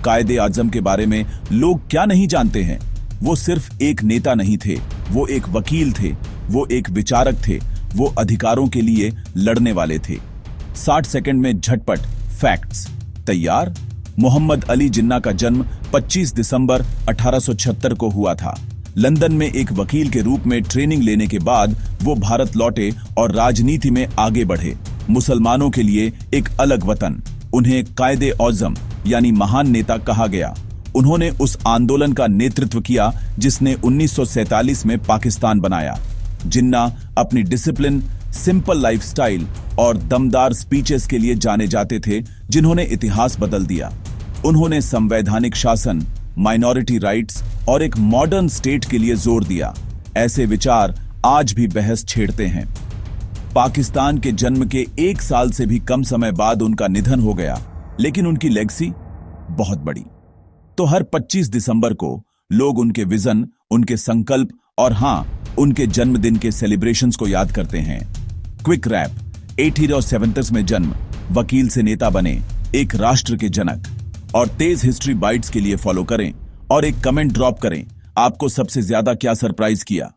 कायदे आजम के बारे में लोग क्या नहीं जानते हैं। वो सिर्फ एक नेता नहीं थे, वो एक वकील थे, वो एक विचारक थे, वो अधिकारों के लिए लड़ने वाले थे। 60 सेकंड में झटपट फैक्ट्स। तैयार? मोहम्मद अली जिन्ना का जन्म 25 दिसंबर 1876 को हुआ था। लंदन में एक वकील के रूप में ट्रेनिंग लेने के बाद वो भारत लौटे और राजनीति में आगे बढ़े। मुसलमानों के लिए एक अलग वतन। उन्हें कायदे आज़म यानी महान नेता कहा गया। उन्होंने उस आंदोलन का नेतृत्व किया जिसने 1947 में पाकिस्तान बनाया। जिन्ना अपनी डिसिप्लिन, सिंपल लाइफस्टाइल और दमदार स्पीचेस के लिए जाने जाते थे, जिन्होंने इतिहास बदल दिया। उन्होंने संवैधानिक शासन, माइनॉरिटी राइट्स और एक मॉडर्न स्टेट के लिए जोर दिया। ऐसे विचार आज भी बहस छेड़ते हैं। पाकिस्तान के जन्म के 1 साल से भी कम समय बाद उनका निधन हो गया, लेकिन उनकी लेगेसी बहुत बड़ी। तो हर 25 दिसंबर को लोग उनके विजन, उनके संकल्प और हां, उनके जन्मदिन के सेलिब्रेशंस को याद करते हैं। क्विक रैप: 80 और 70s में जन्म, वकील से नेता बने, एक राष्ट्र के जनक। और तेज हिस्ट्री बाइट्स के लिए फॉलो करें और एक कमेंट ड्रॉप करें, आपको सबसे ज्यादा क्या सरप्राइज किया।